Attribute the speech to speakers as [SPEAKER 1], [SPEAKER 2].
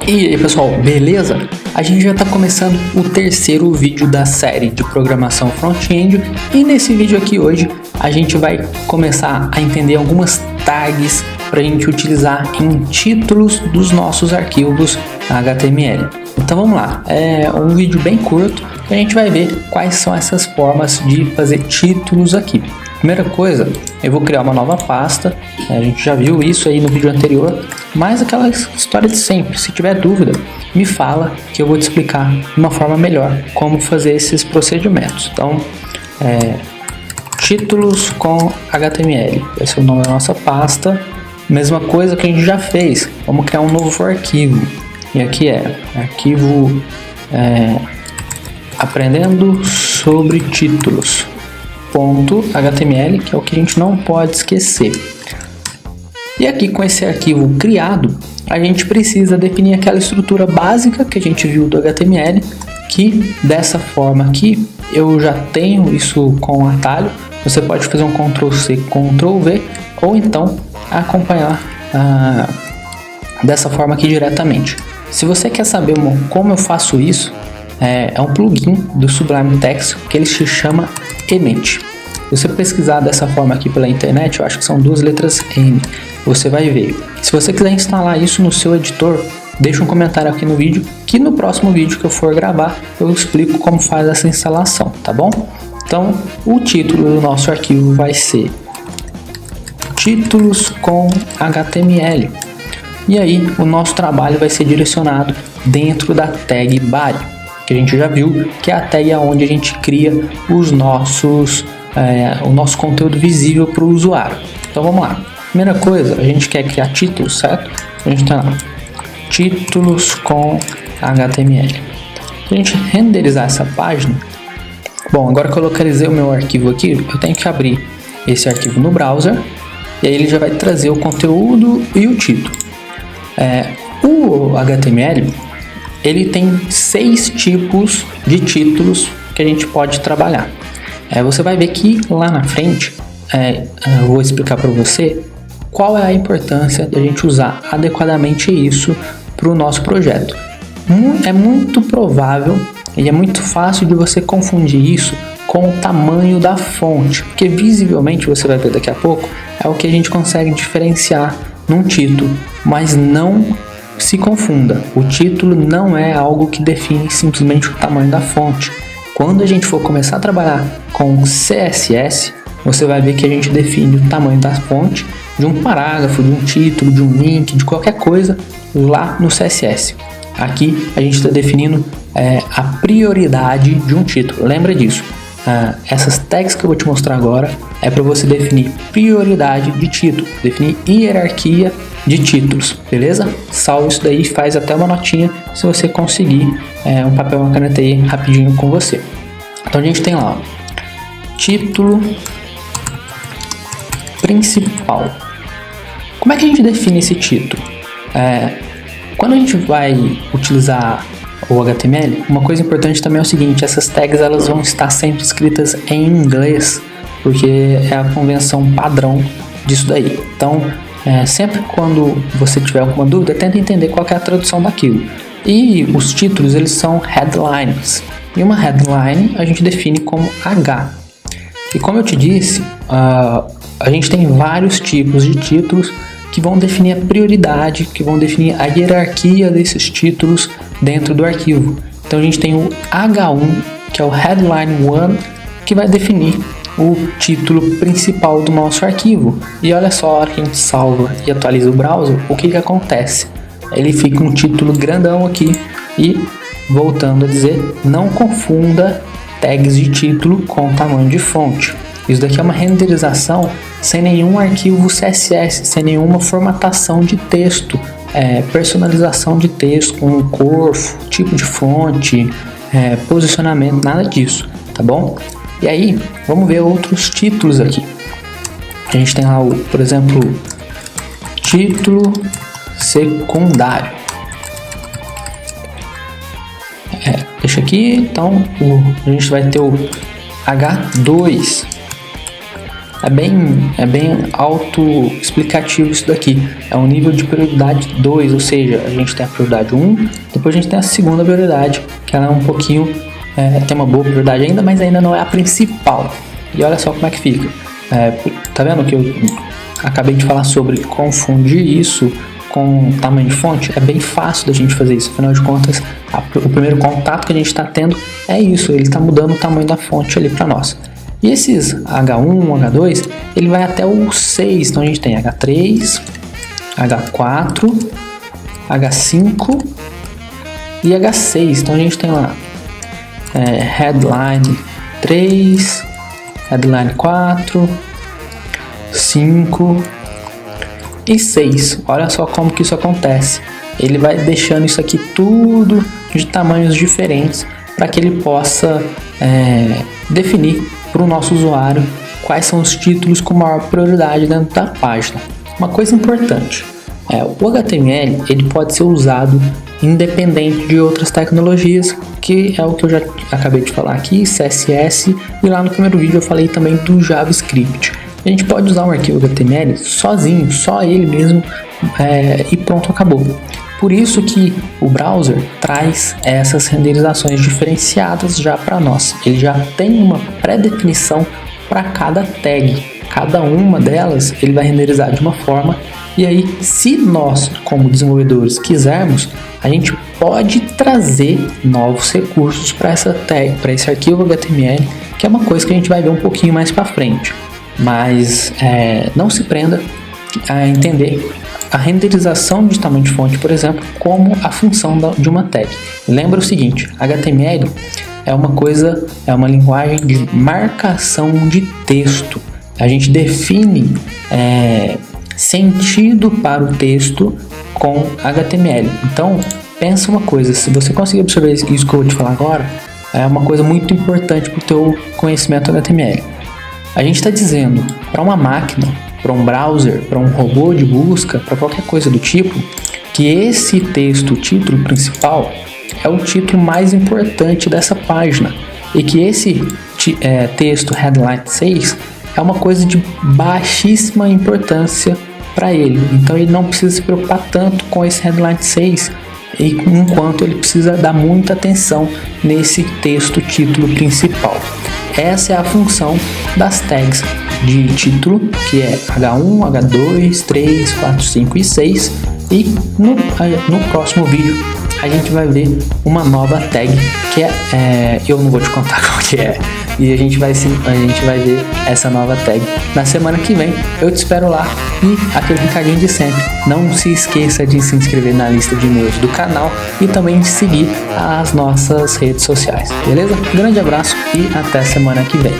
[SPEAKER 1] E aí pessoal, beleza? A gente já está começando o terceiro vídeo da série de programação front-end e nesse vídeo aqui hoje a gente vai começar a entender algumas tags para a gente utilizar em títulos dos nossos arquivos HTML. Então vamos lá, é um vídeo bem curto que a gente vai ver quais são essas formas de fazer títulos aqui. Primeira coisa, eu vou criar uma nova pasta, a gente já viu isso aí no vídeo anterior, mas aquela história de sempre, se tiver dúvida, me fala que eu vou te explicar de uma forma melhor como fazer esses procedimentos. Então, títulos com HTML, esse é o nome da nossa pasta, mesma coisa que a gente já fez, vamos criar um novo arquivo, e aqui é arquivo aprendendo sobre títulos. .html, que é o que a gente não pode esquecer. E aqui com esse arquivo criado, a gente precisa definir aquela estrutura básica que a gente viu do HTML, que dessa forma aqui eu já tenho isso com atalho. Você pode fazer um Ctrl+C, Ctrl+V, ou então acompanhar dessa forma aqui diretamente. Se você quer saber como eu faço isso, é um plugin do Sublime Text que ele se chama Emmet. Se você pesquisar dessa forma aqui pela internet, eu acho que são duas letras N, você vai ver. Se você quiser instalar isso no seu editor, deixa um comentário aqui no vídeo, que no próximo vídeo que eu for gravar, eu explico como faz essa instalação, tá bom? Então, o título do nosso arquivo vai ser títulos com HTML. E aí, o nosso trabalho vai ser direcionado dentro da tag body, que a gente já viu que é a tag onde a gente cria os o nosso conteúdo visível para o usuário. Então vamos lá. Primeira coisa, a gente quer criar títulos, certo? A gente tem lá títulos com HTML. Para a gente renderizar essa página, bom, agora que eu localizei o meu arquivo aqui, eu tenho que abrir esse arquivo no browser e aí ele já vai trazer o conteúdo e o título. O HTML ele tem 6 tipos de títulos que a gente pode trabalhar. Você vai ver que lá na frente eu vou explicar para você qual é a importância de a gente usar adequadamente isso para o nosso projeto. É muito provável e é muito fácil de você confundir isso com o tamanho da fonte, porque visivelmente você vai ver daqui a pouco é o que a gente consegue diferenciar num título, mas não se confunda, o título não é algo que define simplesmente o tamanho da fonte. Quando a gente for começar a trabalhar com CSS, você vai ver que a gente define o tamanho da fonte de um parágrafo, de um título, de um link, de qualquer coisa lá no CSS. Aqui a gente está definindo a prioridade de um título, lembra disso. Essas tags que eu vou te mostrar agora é para você definir prioridade de título, definir hierarquia de títulos, beleza? Salve isso daí, faz até uma notinha se você conseguir um papel e uma caneta aí rapidinho com você. Então a gente tem lá, ó, título principal. Como é que a gente define esse título? Quando a gente vai utilizar o HTML, uma coisa importante também é o seguinte, essas tags elas vão estar sempre escritas em inglês, porque é a convenção padrão disso daí. Então, sempre quando você tiver alguma dúvida, tenta entender qual que é a tradução daquilo. E os títulos, eles são headlines. E uma headline a gente define como H. E como eu te disse, a gente tem vários tipos de títulos que vão definir a prioridade, que vão definir a hierarquia desses títulos dentro do arquivo. Então a gente tem o H1, que é o Headline 1, que vai definir o título principal do nosso arquivo. E olha só, a hora que a gente salva e atualiza o browser, o que acontece? Ele fica um título grandão aqui e, voltando a dizer, não confunda tags de título com tamanho de fonte. Isso daqui é uma renderização sem nenhum arquivo CSS, sem nenhuma formatação de texto, personalização de texto com cor, tipo de fonte, posicionamento, nada disso, tá bom? E aí, vamos ver outros títulos aqui. A gente tem lá, por exemplo, título secundário. Deixa aqui, então a gente vai ter o H2. É bem explicativo isso daqui. É um nível de prioridade 2, ou seja, a gente tem a prioridade 1, depois a gente tem a segunda prioridade, que ela é um pouquinho, tem uma boa prioridade ainda, mas ainda não é a principal. E olha só como é que fica. Tá vendo que eu acabei de falar sobre confundir isso com tamanho de fonte? É bem fácil da gente fazer isso, afinal de contas, o primeiro contato que a gente está tendo é isso, ele está mudando o tamanho da fonte ali para nós. E esses H1, H2, ele vai até o 6, então a gente tem H3, H4, H5 e H6, então a gente tem lá headline 3, headline 4, 5 e 6. Olha só como que isso acontece. Ele vai deixando isso aqui tudo de tamanhos diferentes para que ele possa definir para o nosso usuário quais são os títulos com maior prioridade dentro da página. Uma coisa importante, o HTML ele pode ser usado independente de outras tecnologias, que é o que eu já acabei de falar aqui, CSS, e lá no primeiro vídeo eu falei também do JavaScript. A gente pode usar um arquivo HTML sozinho, só ele mesmo, e pronto, acabou. Por isso que o browser traz essas renderizações diferenciadas já para nós. Ele já tem uma pré-definição para cada tag. Cada uma delas ele vai renderizar de uma forma. E aí, se nós, como desenvolvedores, quisermos, a gente pode trazer novos recursos para essa tag, para esse arquivo HTML, que é uma coisa que a gente vai ver um pouquinho mais para frente. Mas não se prenda a entender a renderização de tamanho de fonte, por exemplo, como a função de uma tag. Lembra o seguinte, HTML é uma linguagem de marcação de texto. A gente define sentido para o texto com HTML. Então, pensa uma coisa, se você conseguir absorver isso que eu vou te falar agora, é uma coisa muito importante para o teu conhecimento HTML. A gente está dizendo para uma máquina, para um browser, para um robô de busca, para qualquer coisa do tipo, que esse texto, o título principal, é o título mais importante dessa página e que esse texto headline 6 é uma coisa de baixíssima importância para ele. Então ele não precisa se preocupar tanto com esse headline 6, enquanto ele precisa dar muita atenção nesse texto título principal. Essa é a função das tags de título, que é H1, H2, 3, 4, 5 e 6. E no próximo vídeo a gente vai ver uma nova tag que eu não vou te contar qual que é. E a gente vai ver essa nova tag na semana que vem. Eu te espero lá e aquele recadinho de sempre. Não se esqueça de se inscrever na lista de e-mails do canal e também de seguir as nossas redes sociais. Beleza? Grande abraço e até semana que vem.